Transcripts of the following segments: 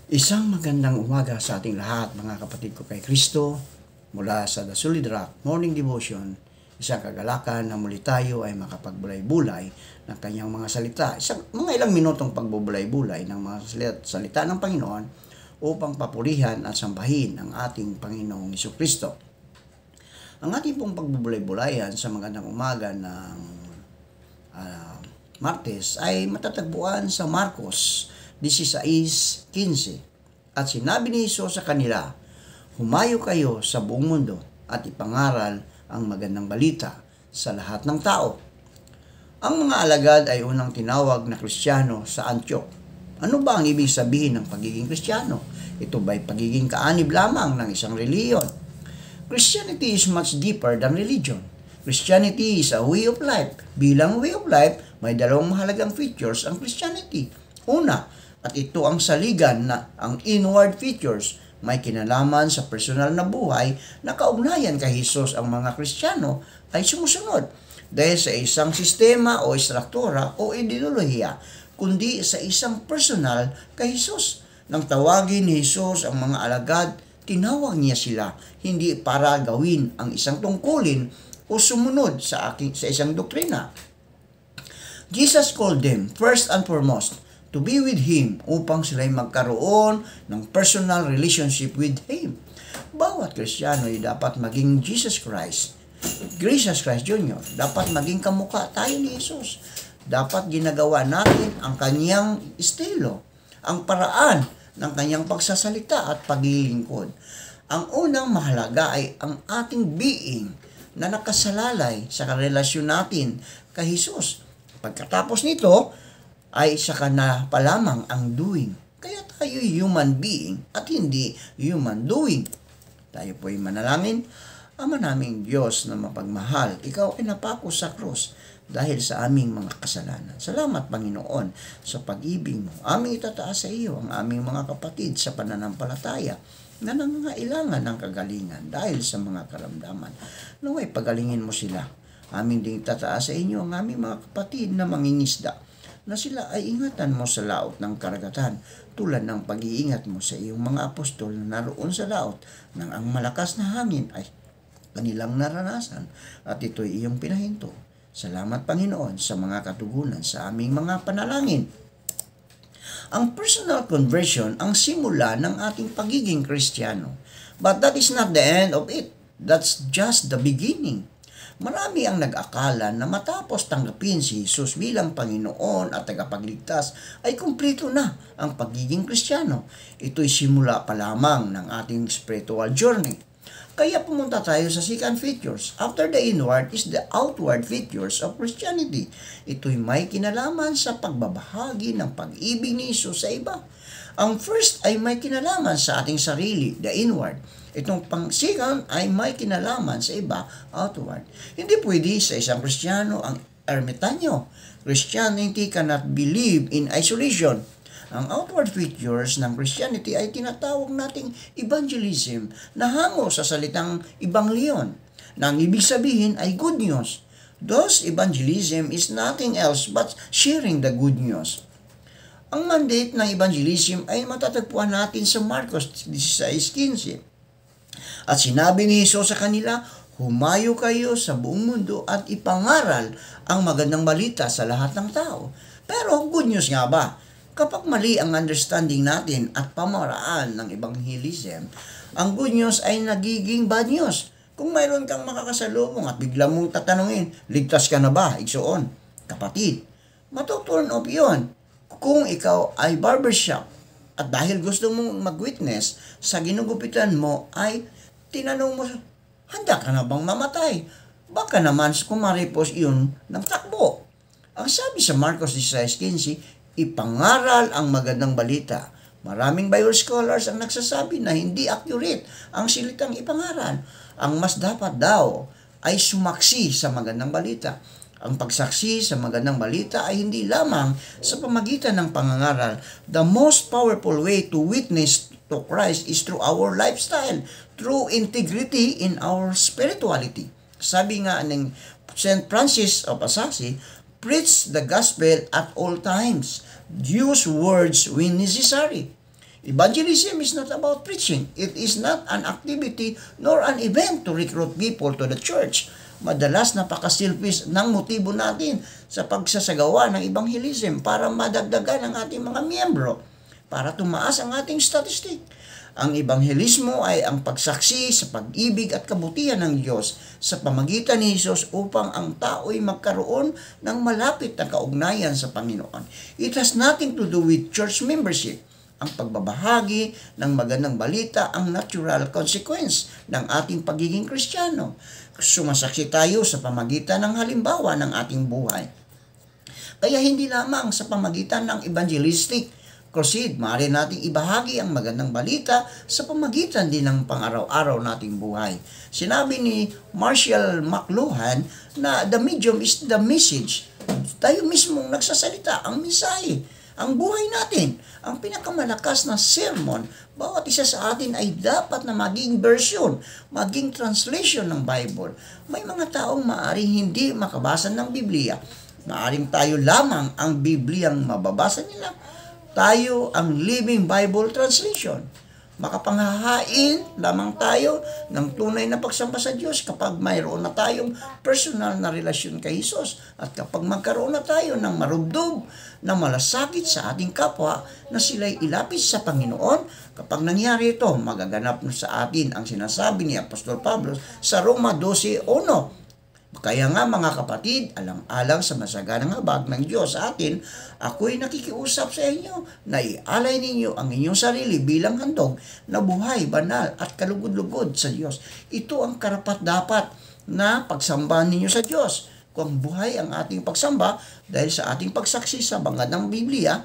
Isang magandang umaga sa ating lahat, mga kapatid ko kay Kristo, mula sa The Solid Rock Morning Devotion. Isang kagalakan na muli tayo ay makapagbulay-bulay ng kanyang mga salita. Mga ilang minutong pagbubulay-bulay ng mga salita ng Panginoon upang papurihan at sambahin ang ating Panginoong Jesucristo. Ang ating pong pagbubulay-bulayan sa magandang umaga ng Martes ay matatagpuan sa Marcos 16:15. At sinabi ni Jesus sa kanila, "Humayo kayo sa buong mundo at ipangaral ang magandang balita sa lahat ng tao." Ang mga alagad ay unang tinawag na Kristiyano sa Antioch. Ano ba ang ibig sabihin ng pagiging Kristiyano? Ito ba'y pagiging kaanib lamang ng isang reliyon? Christianity is much deeper than religion. Christianity is a way of life. Bilang way of life, may dalawang mahalagang features ang Christianity. Una, at ito ang saligan na ang inward features, may kinalaman sa personal na buhay na kaugnayan kay Jesus. Ang mga Kristiyano ay sumusunod dahil sa isang sistema o istruktura o ideolohiya, kundi sa isang personal kay Jesus. Nang tawagin ni Jesus ang mga alagad, tinawag niya sila hindi para gawin ang isang tungkulin o sumunod sa isang doktrina. Jesus called them first and foremost to be with Him upang sila'y magkaroon ng personal relationship with Him. Bawat Kristiyano ay dapat maging Jesus Christ Jr. Dapat maging kamukha tayo ni Jesus. Dapat ginagawa natin ang kanyang estilo, ang paraan ng kanyang pagsasalita at paglilingkod. Ang unang mahalaga ay ang ating being na nakasalalay sa karelasyon natin kay Jesus. Pagkatapos nito, ay saka na pa lamang ang doing. Kaya tayo human being at hindi human doing. Tayo po ay manalangin. Ama naming Diyos na mapagmahal, Ikaw ay napako sa krus dahil sa aming mga kasalanan. Salamat, Panginoon, sa pag-ibig mo. Aming itataas sa iyo ang aming mga kapatid sa pananampalataya na nangangailangan ng kagalingan dahil sa mga karamdaman. Naway pagalingin mo sila. Aming ding itataas sa inyo ang aming mga kapatid na mangingisda, na sila ay ingatan mo sa laot ng karagatan, tulad ng pag-iingat mo sa iyong mga apostol na naroon sa laot nang ang malakas na hangin ay kanilang naranasan at ito'y iyong pinahinto. Salamat, Panginoon, sa mga katugunan sa aming mga panalangin. Ang personal conversion ang simula ng ating pagiging Kristiyano. But that is not the end of it. That's just the beginning. Marami ang nag-akala na matapos tanggapin si Jesus bilang Panginoon at tagapagligtas ay kumpleto na ang pagiging Kristiyano. Ito'y simula pa lamang ng ating spiritual journey. Kaya pumunta tayo sa second features. After the inward is the outward features of Christianity. Ito'y may kinalaman sa pagbabahagi ng pag-ibig ni Jesus sa iba. Ang first ay may kinalaman sa ating sarili, the inward. Itong pang-second ay may kinalaman sa iba, outward. Hindi pwede sa isang Kristiyano ang ermitanyo. Christianity cannot believe in isolation. Ang outward features ng Christianity ay tinatawag nating evangelism na hango sa salitang ebangelion, na ang ibig sabihin ay good news. Thus, evangelism is nothing else but sharing the good news. Ang mandate ng evangelism ay matatagpuan natin sa Marcos 16:15. At sinabi ni Jesus sa kanila, "Humayo kayo sa buong mundo at ipangaral ang magandang balita sa lahat ng tao." Pero good news nga ba? Kapag mali ang understanding natin at pamaraan ng evangelism, ang good news ay nagiging bad news. Kung mayroon kang makakasalubong at bigla mong tatanungin, "Ligtas ka na ba?" Igsoon, kapatid, matuturn off yun. Kung ikaw ay barbershop at dahil gusto mong mag-witness sa ginugupitan mo ay tinanong mo, "Handa ka na bang mamatay?" Baka naman kumaripos iyon ng takbo. Ang sabi sa Marcos 16:15, ipangaral ang magandang balita. Maraming Bible scholars ang nagsasabi na hindi accurate ang salitang ipangaral. Ang mas dapat daw ay sumaksi sa magandang balita. Ang pagsaksi sa magandang balita ay hindi lamang sa pamagitan ng pangangaral. The most powerful way to witness to Christ is through our lifestyle, through integrity in our spirituality. Sabi nga ng St. Francis of Assisi, "Preach the gospel at all times. Use words when necessary." Evangelism is not about preaching. It is not an activity nor an event to recruit people to the church. Madalas napaka-selfish ng motibo natin sa pagsasagawa ng evangelism para madagdagan ang ating mga miyembro, para tumaas ang ating statistic. Ang ebanghelismo ay ang pagsaksi sa pag-ibig at kabutihan ng Diyos sa pamagitan ni Jesus upang ang tao'y magkaroon ng malapit na kaugnayan sa Panginoon. It has nothing to do with church membership. Ang pagbabahagi ng magandang balita ang natural consequence ng ating pagiging Kristiyano. Sumasaksi tayo sa pamagitan ng halimbawa ng ating buhay. Kaya hindi lamang sa pamagitan ng evangelistic crusade, maaari nating ibahagi ang magandang balita sa pamagitan din ng pang-araw-araw nating buhay. Sinabi ni Marshall McLuhan na the medium is the message. Tayo mismong nagsasalita, ang mensahe, ang buhay natin, ang pinakamalakas na sermon. Bawat isa sa atin ay dapat na maging version, maging translation ng Bible. May mga taong maaaring hindi makabasa ng Biblia. Maaaring tayo lamang ang Bibliang mababasa nila. Tayo ang Living Bible Translation. Makapanghahain lamang tayo ng tunay na pagsamba sa Diyos kapag mayroon na tayong personal na relasyon kay Jesus at kapag magkaroon na tayo ng marubdob na malasakit sa ating kapwa na sila'y ilapit sa Panginoon. Kapag nangyari ito, magaganap na sa atin ang sinasabi ni Apostol Pablo sa Roma 12:1. Kaya nga mga kapatid, alang-alang sa masaganang habag ng Diyos sa atin, ako'y nakikiusap sa inyo na ialay ninyo ang inyong sarili bilang handog na buhay, banal at kalugod-lugod sa Diyos. Ito ang karapat-dapat na pagsamba ninyo sa Diyos. Kung buhay ang ating pagsamba dahil sa ating pagsaksi sa bangad ng Biblia,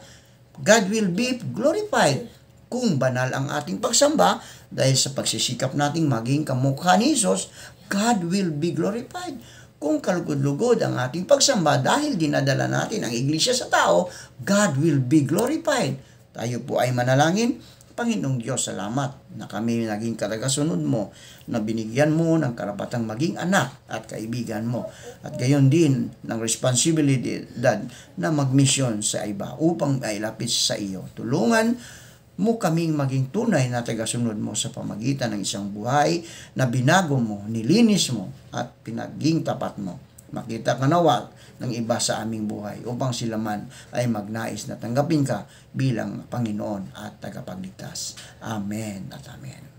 God will be glorified. Kung banal ang ating pagsamba dahil sa pagsisikap nating maging kamukha ni Jesus, God will be glorified. Kung kalugod-lugod ang ating pagsamba dahil dinadala natin ang iglesia sa tao, God will be glorified. Tayo po ay manalangin. Panginoong Diyos, salamat na kami naging katagasunod mo, na binigyan mo ng karapatang maging anak at kaibigan mo. At gayon din ng responsibilidad na magmisyon sa iba upang mailapit sa iyo. Tulungan mo kaming maging tunay na tagasunod mo sa pamagitan ng isang buhay na binago mo, nilinis mo, at pinaging tapat mo. Makita ka nawa ng iba sa aming buhay upang sila man ay magnais na tanggapin ka bilang Panginoon at tagapagligtas. Amen at amen.